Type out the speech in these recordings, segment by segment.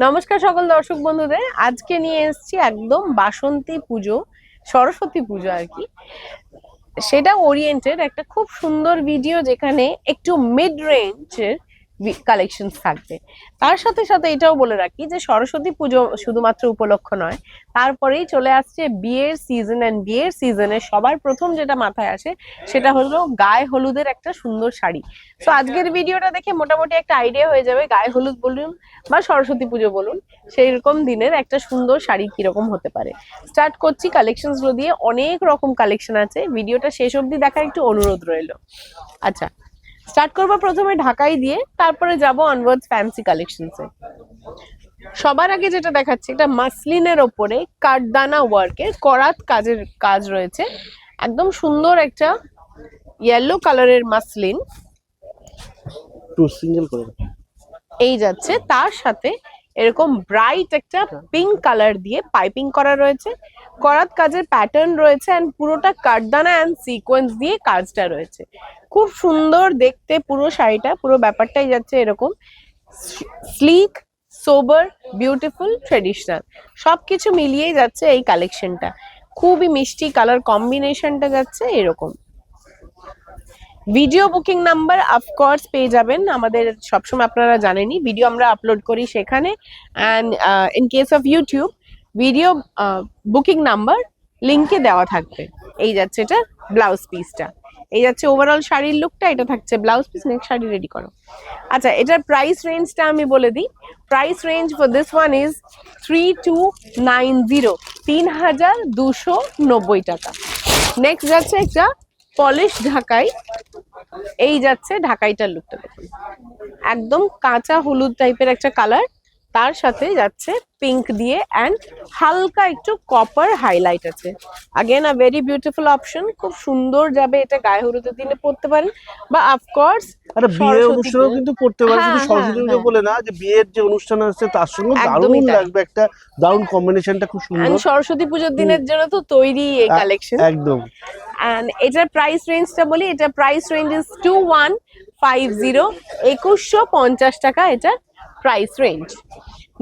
নমস্কার সকল দর্শক বন্ধুদের, আজকে নিয়ে এসেছি একদম বাসন্তী পুজো, সরস্বতী পুজো আর কি। সেটা ওরিয়েন্টেড একটা খুব সুন্দর ভিডিও, যেখানে একটু মিড রেঞ্জের কালেকশন থাকবে। তার সাথে সাথে এটাও বলে রাখি যে সরস্বতী পুজো শুধুমাত্র উপলক্ষ নয়, তারপরেই চলে আসছে বিয়ের সিজন। এন্ড বিয়ের সিজনে সবার প্রথম যেটা মাথায় আসে সেটা হলো গায়ে হলুদের একটা সুন্দর শাড়ি। তো আজকের ভিডিওটা দেখে মোটামুটি একটা আইডিয়া হয়ে যাবে গায়ে হলুদ বলুন বা সরস্বতী পুজো বলুন, সেই রকম দিনের একটা সুন্দর শাড়ি কিরকম হতে পারে। স্টার্ট করছি কালেকশনস গুলো দিয়ে। অনেক রকম কালেকশন আছে, ভিডিওটা শেষ অবধি দেখার একটু অনুরোধ রইলো। আচ্ছা, স্টার্ট করবো প্রথমে ঢাকাই দিয়ে, তারপরে যাব অনওয়ার্ডস ফ্যান্সি কালেকশনসে। সবার আগে যেটা দেখাচ্ছি, এটা মাসলিনের ওপরে কাঠদানা ওয়ার্কের করাত কাজের কাজ রয়েছে। একদম সুন্দর একটা ইয়েলো কালারের মাসলিন, টু সিঙ্গেল করে এই যাচ্ছে। তার সাথে এরকম ব্রাইট একটা পিঙ্ক কালার দিয়ে পাইপিং করা রয়েছে, করাত কাজের প্যাটার্ন রয়েছে, এন্ড পুরোটা কাঠদানা এন্ড সিকোয়েন্স দিয়ে কাজটা রয়েছে। খুব সুন্দর দেখতে পুরো শাড়িটা, পুরো ব্যাপারটাই যাচ্ছে এরকম স্লিক, সোবার, বিউটিফুল, ট্রেডিশনাল সবকিছু মিলিয়েই যাচ্ছে এই কালেকশনটা। খুবই মিষ্টি কালার কম্বিনেশনটা যাচ্ছে এরকম। ভিডিও বুকিং নাম্বার অফকোর্স পেয়ে যাবেন আমাদের, সবসময় আপনারা জানেনই ভিডিও আমরা আপলোড করি সেখানে। And in case of YouTube, video booking number লিঙ্কে দেওয়া থাকবে। এই যাচ্ছে এটা ব্লাউজ পিসটা, এই যাচ্ছে ওভারঅল শাড়ির লুকটা। এটা থাকছে blouse piece. Next sari ready করো। আচ্ছা, এটার প্রাইস রেঞ্জটা আমি বলে দিই। Price range for this one is 3290, 3290 টাকা। নেক্সট যাচ্ছে একটা পলিশ ঢাকাই, এই যাচ্ছে ঢাকাইটার লুকটা দেখুন, একদম কাঁচা হলুদ টাইপের একটা কালার, তার সাথে যাচ্ছে পিঙ্ক দিয়ে এন্ড হালকা একটু কপার হাইলাইট আছে। Again a very beautiful option, খুব সুন্দর যাবে এটা গায়ে হলুদের দিনে পরতে পারেন, বা অফকোর্স আরে বিয়ের অনুষ্ঠানেও কিন্তু পড়তে পারে, শুধু সরস্বতী পুজো বলে না, যে বিয়ের যে অনুষ্ঠান আছে তার সঙ্গে দারুণ লাগবে, একটা দারুণ কম্বিনেশনটা খুব সুন্দর। সরস্বতী পুজোর দিনের জন্য তো তৈরি এই কালেকশন একদম। এন্ড এটার প্রাইস রেঞ্জটা বলি, এটা প্রাইস রেঞ্জ ইজ 2150, 2150 টাকা এটা প্রাইস রেঞ্জ।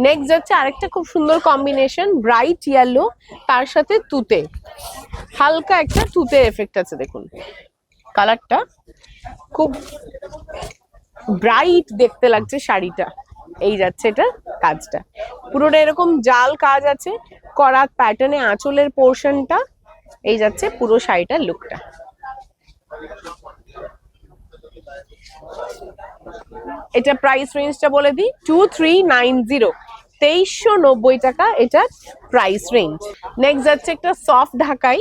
নেক্সট যাচ্ছে আরেকটা খুব সুন্দর কম্বিনেশন, ব্রাইট ইয়েলো, তার সাথে তুতে, হালকা একটা তুতে এফেক্ট আছে দেখুন। কালারটা খুব ব্রাইট দেখতে লাগছে শাড়িটা। এই যাচ্ছে এটা কাজটা, পুরোটা এরকম জাল কাজ আছে, করাত প্যাটার্নে আঁচলের পোর্শনটা, এই যাচ্ছে পুরো শাড়িটার লুকটা। এটা প্রাইস রেঞ্জটা বলে দিই, 2390, 2390 টাকা এটা প্রাইস রেঞ্জ। নেক্সট যাচ্ছে একটা সফট ঢাকাই,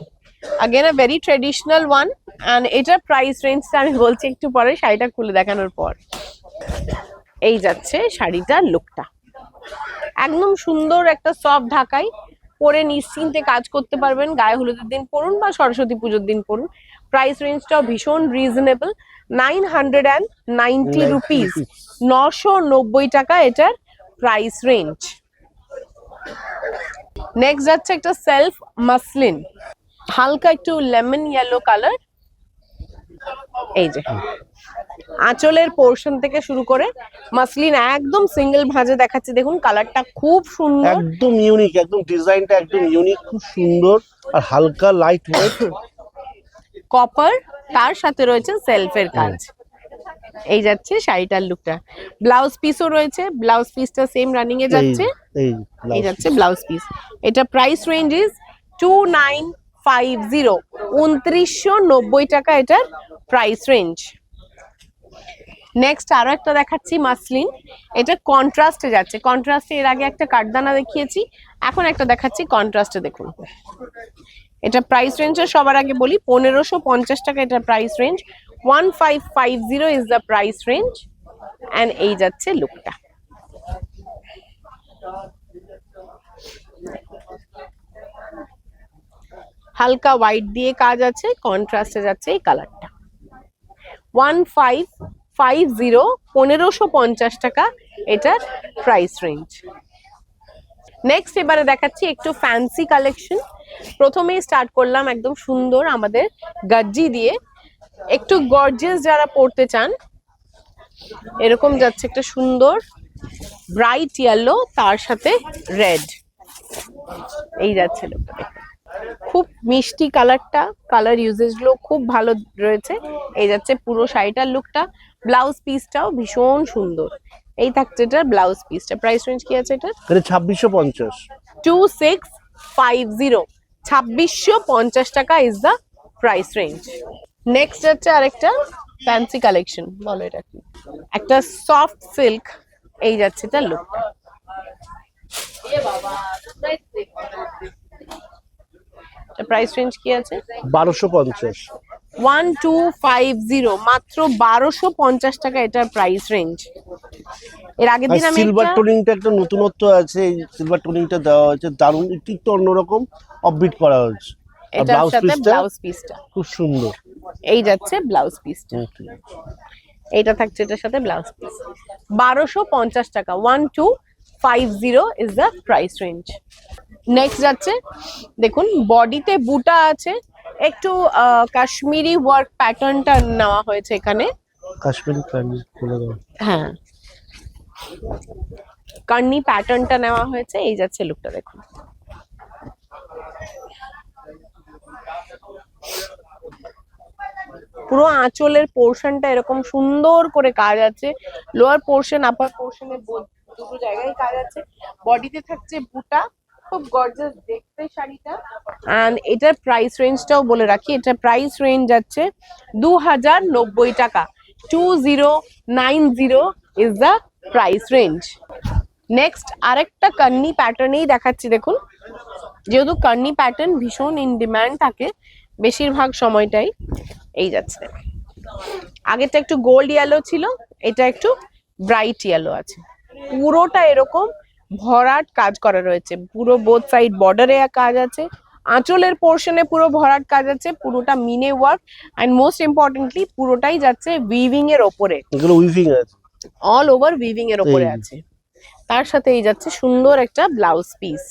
again a very traditional one, and এটার প্রাইস রেঞ্জটা আমি বলছি একটু পরে, শাড়িটা খুলে দেখানোর পর। এই যাচ্ছে শাড়িটার লুকটা, একদম সুন্দর একটা সফট ঢাকাই, পরে নিশ্চিন্তে কাজ করতে পারবেন। গায়ে হলুদের দিন পরুন বা সরস্বতী পুজোর দিন পরুন। প্রাইস রেঞ্জটাও ভীষণ রিজনেবল, 990 রুপিস, 990 টাকা এটার প্রাইস রেঞ্জ। নেক্সট যাচ্ছে একটা সেলফ মাসলিন, হালকা একটু লেমন ইয়েলো কালার, এই যে আঁচলের পোর্শন থেকে শুরু করে মাসলিন একদম সিঙ্গেল ভাঁজে দেখাচ্ছে দেখুন, কালারটা খুব সুন্দর, একদম ইউনিক, একদম ডিজাইনটা একদম ইউনিক, খুব সুন্দর আর হালকা লাইট ওয়েট কপার, তার সাথে রয়েছে সেলফের কাজ। এই যাচ্ছে শাড়িটার লুকটা। ব্লাউজ পিসও রয়েছে, ব্লাউজ পিসটা সেম রানিং এ যাচ্ছে, এই যাচ্ছে ব্লাউজ পিস। এটা প্রাইস রেঞ্জ ইজ 2950, 2990 টাকা এটার প্রাইস রেঞ্জ। নেক্সট আরো একটা দেখাচ্ছি মাসলিন, এটা কন্ট্রাস্টে যাচ্ছে। কন্ট্রাস্টে এর আগে একটা কাঠদানা দেখিয়েছি, এখন একটা দেখাচ্ছি কন্ট্রাস্টে দেখুন। এটা প্রাইস রেঞ্জটা সবার আগে বলি, 1550 টাকা এটা price range, 1550 is the price range. And এই যাচ্ছে লুকটা। হালকা হোয়াইট দিয়ে কাজ আছে, কন্ট্রাস্টে যাচ্ছে এই কালারটা। 1550, 1550 টাকা এটার প্রাইস রেঞ্জ। নেক্সট এবারে দেখাচ্ছি একটু ফ্যান্সি কালেকশন। প্রথমেই স্টার্ট করলাম একদম সুন্দর আমাদের গাজ্জি দিয়ে, একটু গর্জিয়াস যারা পড়তে চান, এরকম যাচ্ছে একটা সুন্দর ব্রাইট ইয়েলো, তার সাথে রেড। এই যাচ্ছে লোকটা, খুব মিষ্টি কালারটা, কালার ইউজেস গুলো খুব ভালো রয়েছে। এই যাচ্ছে পুরো শাড়িটার লুকটা। ব্লাউজ পিসটাও ভীষণ সুন্দর। এই থাকছে এটার ব্লাউজ পিসটা। প্রাইস রেঞ্জ কি আছে এটার? 2650। 2650, 2650 টাকা is the price range. Next যাচ্ছে আরেকটা ফ্যান্সি কালেকশন, বলো এটা কি? একটা সফট সিল্ক, এই যাচ্ছে তার লুকটা। প্রাইস রেঞ্জ কি আছে? 1250। 1250, মাত্র 1250 টাকা এটার প্রাইস রেঞ্জ। এর আগের দিন আমি সিলভার টোনিংটা একটা নতুনত্ব আছে, এই সিলভার টোনিংটা দেওয়া হয়েছে, দারুণ, একটু অন্যরকম অফবিট করা হয়েছে। আর ব্লাউজ পিসটা খুব সুন্দর। এই যাচ্ছে ব্লাউজ পিসটা, এইটা থাকছে এটার সাথে ব্লাউজ পিস। 1250 টাকা, 1250 is the price range. Next যাচ্ছে, দেখুন বডিতে বুটা আছে, একটু কাশ্মীরি ওয়ার্ক প্যাটার্নটা নেওয়া হয়েছে এখানে। কাশ্মীরি কার্নি খুলে দাও। হ্যাঁ, কার্নি প্যাটার্নটা নেওয়া হয়েছে। এই যাচ্ছে লুকটা, দেখুন। পুরো আঁচলের পোর্শনটা এরকম সুন্দর করে কাজ আছে, লোয়ার পোর্শন আপার পোর্শনে দুটো জায়গায় কাজ আছে। বডিতে থাকছে বুটা, খুব গর্জিয়াস দেখতে শাড়িটা। এন্ড এটার প্রাইস রেঞ্জটাও বলে রাখি, এটা প্রাইস রেঞ্জ যাচ্ছে 2090 টাকা। 2090 is the price range. Next আরেকটা কান্নি প্যাটার্নেই দেখাচ্ছি, দেখুন। যেহেতু কান্নি প্যাটার্ন ভীষণ ইন ডিমান্ড থাকে বেশিরভাগ সময়টাই। এই যাচ্ছে, আগেরটা একটু গোল্ড ইয়েলো ছিল, এটা একটু ব্রাইট ইয়েলো আছে। পুরোটা এরকম ভরাট কাজ করা রয়েছে, পুরো বোথ সাইড বর্ডারে কাজ আছে, আঁচলের পোর্শনে পুরো ভরাট কাজ আছে, পুরোটা মিনে ওয়ার্ক, এন্ড মোস্ট ইম্পর্টেন্টলি পুরোটাই যাচ্ছে উইভিং এর ওপরে। এগুলো উইভিং আছে, অল ওভার উইভিং এর ওপরে আছে। তার সাথে এই যাচ্ছে সুন্দর একটা ব্লাউজ পিস।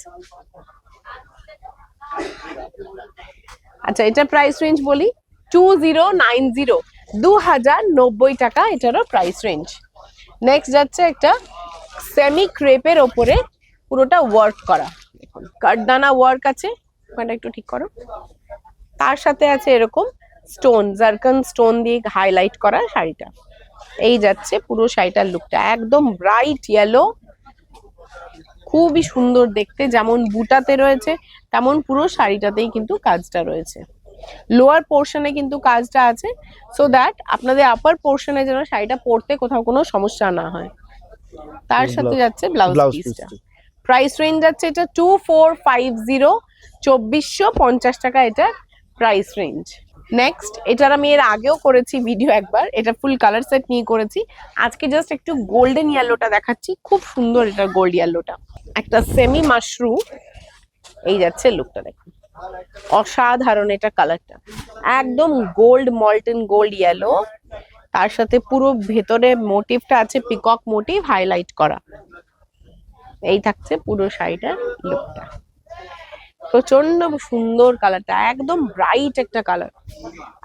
আচ্ছা, এটা প্রাইস রেঞ্জ বলি, 2090, 2090 টাকা এটারও প্রাইস রেঞ্জ। নেক্সট যাচ্ছে একটা সেমি ক্রেপের ওপরে পুরোটা ওয়ার্ক করা, কাঠদানা ওয়ার্ক আছে, ওখানটা একটু ঠিক করো। তার সাথে আছে এরকম স্টোন, জারকান স্টোন দিয়ে হাইলাইট করা শাড়িটা। এই যাচ্ছে পুরো শাড়িটার লুকটা, একদম ব্রাইট ইয়েলো, খুবই সুন্দর দেখতে। যেমন বুটাতে রয়েছে তেমন পুরো শাড়িটাতেই কিন্তু কাজটা রয়েছে। লোয়ার পোর্শনে কিন্তু কাজটা আছে, সো দ্যাট আপনাদের আপার পোর্শনে যেন শাড়িটা পরতে কোথাও কোনো সমস্যা না হয়। তার সাথে যাচ্ছে ব্লাউজ পিসটা। প্রাইস রেঞ্জ যাচ্ছে এটা 2450, 2450 টাকা এটা প্রাইস রেঞ্জ। নেক্সট, এটার আমি এর আগেও করেছি ভিডিও একবার, এটা ফুল কালার সেট নিয়ে করেছি। আজকে জাস্ট একটু গোল্ডেন ইয়েলোটা দেখাচ্ছি, খুব সুন্দর এটা গোল্ড ইয়েলোটা, একটা সেমি মাশরুম। এই যাচ্ছে লুকটা, দেখুন অসাধারণ এটা কালারটা, একদম গোল্ড মল্টেন গোল্ড ইয়েলো। তার সাথে পুরো ভেতরে মোটিভটা আছে পিকক মোটিভ হাইলাইট করা। এই থাকছে পুরো শাড়িটার লুকটা, প্রচন্ড সুন্দর কালারটা, একদম ব্রাইট একটা কালার।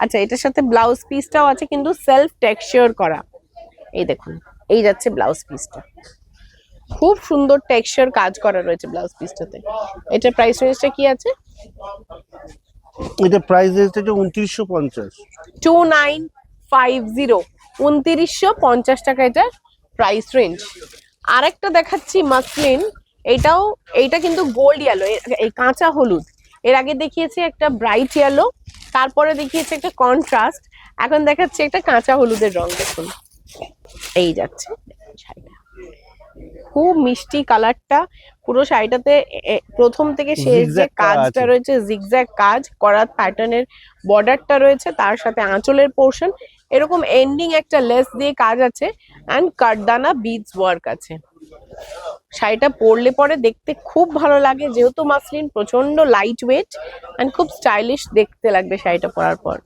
আচ্ছা, এটার সাথে ব্লাউজ পিসটাও আছে কিন্তু সেলফ টেক্সচার করা। এই দেখুন, এই যাচ্ছে ব্লাউজ পিসটা, খুব সুন্দর টেক্সচার কাজ করা রয়েছে ব্লাউজ পিসটাতে। এটা প্রাইস রেঞ্জটা কি আছে? এটা প্রাইস রেঞ্জটা 2950। 2950, 2950 টাকা এটা প্রাইস রেঞ্জ। আরেকটা দেখাচ্ছি মাসলিন, এইটা কিন্তু গোল্ড ইয়েলো, এই কাঁচা হলুদ। এর আগে দেখিয়েছি একটা ব্রাইট ইয়েলো, তারপরে দেখিয়েছি একটা কন্ট্রাস্ট, এখন দেখাচ্ছি একটা কাঁচা হলুদের রং। দেখুন এই যাচ্ছে শাড়িটা, খুব মিষ্টি কালারটা। পুরো শাড়িটাতে প্রথম থেকে শেষ যে কাজটা রয়েছে, জিগজ্যাগ কাজ করা প্যাটার্নের বর্ডারটা রয়েছে, তার সাথে আঁচলের পোর্শন এরকম এন্ডিং একটা লেস দিয়ে কাজ আছে, এন্ড কাঠদানা বিডস ওয়ার্ক আছে। শাড়িটা পরলে পরে দেখতে খুব ভালো লাগে, যেহেতু মাসলিন প্রচন্ড লাইট ওয়েট এন্ড খুব স্টাইলিশ দেখতে লাগবে শাড়িটা পরার পর।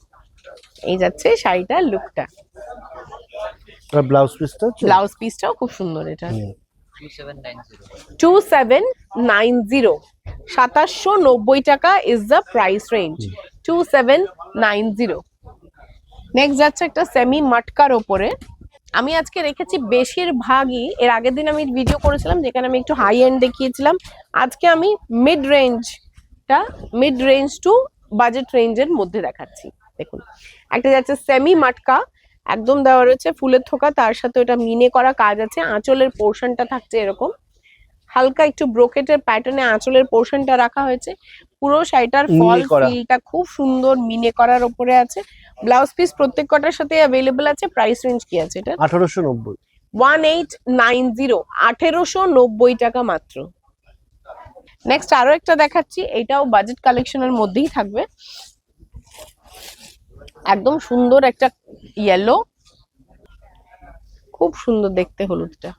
এই যাচ্ছে শাড়িটার লুকটা। ব্লাউজ পিসটাও খুব সুন্দর, এটা 2790, 2790 টাকা is the price range, 2790। Next যাচ্ছে একটা সেমি মাটকার ওপরে, আমি আজকে রেখেছি বেশিরভাগই, এর আগের দিন আমি ভিডিও করেছিলাম যেখানে আমি একটু হাই এন্ড দেখিয়েছিলাম, আজকে আমি মিড রেঞ্জ টু বাজেট রেঞ্জের মধ্যে দেখাচ্ছি। দেখুন, একটা যাচ্ছে সেমি মাটকা, একদম দেওয়া রয়েছে ফুলের থোকা, তার সাথে ওটা মিনে করা কাজ আছে, আঁচলের পোর্শনটা থাকছে এরকম হালকা একটু ব্রোকেটের প্যাটার্নে আঁচলের পোর্শনটা রাখা হয়েছে, পুরো শাড়িটার ফল ফিলটা খুব সুন্দর মিনে করার উপরে আছে। ব্লাউজ পিস প্রত্যেক কটার সাথে অ্যাভেলেবল আছে। প্রাইস রেঞ্জ কি আছে এটা? 1890, 1890, 1890 টাকা মাত্র। নেক্সট আরো একটা দেখাচ্ছি, এটাও বাজেট কালেকশনের মধ্যেই থাকবে, একদম সুন্দর একটা ইয়েলো, খুব সুন্দর দেখতে হলুদটা।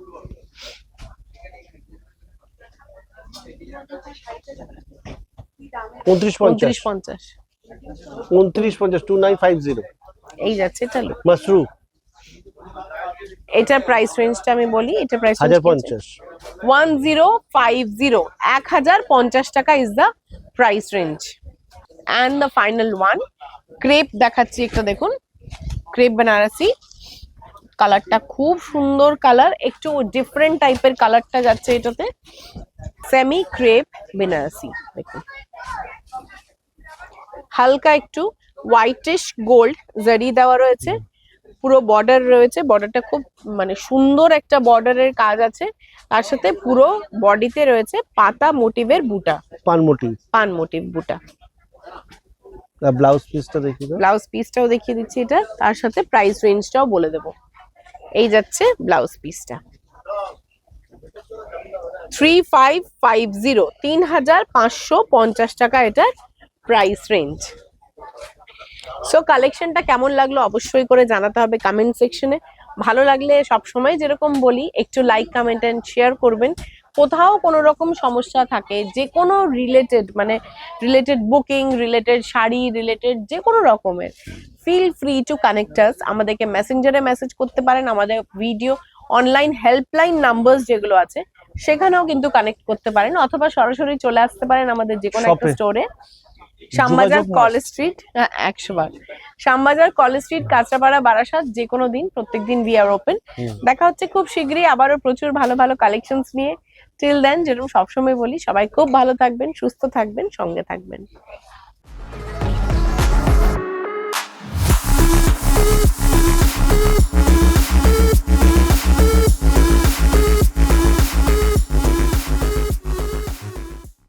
2950, 2950, এই যাচ্ছে। চলো মাশরু, এটার প্রাইস রেঞ্জটা আমি বলি, এটা প্রাইস 1050, 1050, 1050 টাকা is the price range. And the final one, crepe দেখাচ্ছি একটা, দেখুন ক্রেপ বেনারসি, কালারটা খুব সুন্দর কালার, একটু ডিফারেন্ট টাইপের কালারটা যাচ্ছে এটাতে, সেমি ক্রেপ বেনারসি। দেখুন হালকা একটু হোয়াইটিশ গোল্ড জারি দেওয়া রয়েছে, পুরো বর্ডার রয়েছে, বর্ডারটা খুব মানে সুন্দর একটা বর্ডারের কাজ আছে, তার সাথে পুরো বডিতে রয়েছে পাতা মোটিভের বুটা, পান মোটিভ বুটা। ব্লাউজ পিসটা দেখিয়ে দাও। ব্লাউজ পিসটাও দেখিয়ে দিচ্ছি এটা, তার সাথে প্রাইস রেঞ্জটাও বলে দেবো। এই যাচ্ছে ব্লাউজ পিসটা 3550, 3550 টাকা এটার প্রাইস রেঞ্জ। সো কালেকশনটা কেমন লাগলো অবশ্যই করে জানাতে হবে কমেন্ট সেকশনে। ভালো লাগলে সব সময় যেরকম বলি একটু লাইক কমেন্ট এন্ড শেয়ার করবেন। কোথাও কোনো রকম সমস্যা থাকে, যে কোনো related booking, related sari, related যে কোনো রকমের, ফিল ফ্রি টু কানেক্ট আস। আমাদেরকে মেসেঞ্জারে মেসেজ করতে পারেন, আমাদের ভিডিও অনলাইন হেল্পলাইন নাম্বার যেগুলো আছে সেখানেও কিন্তু কানেক্ট করতে পারেন, অথবা সরাসরি চলে আসতে পারেন আমাদের যে কোনো একটা স্টোরে, শ্যামবাজার কলেজ স্ট্রিট, 100 বার শ্যামবাজার কলেজ স্ট্রিট, কাঁচরাপাড়া, বারাসাত, যে কোনো দিন, প্রত্যেকদিন উই আর ওপেন। দেখা হচ্ছে খুব শীঘ্রই আবারও প্রচুর ভালো ভালো কালেকশনস নিয়ে। টিল দেন, যেরকম সবসময় বলি, সবাই খুব ভালো থাকবেন, সুস্থ থাকবেন, সঙ্গে থাকবেন।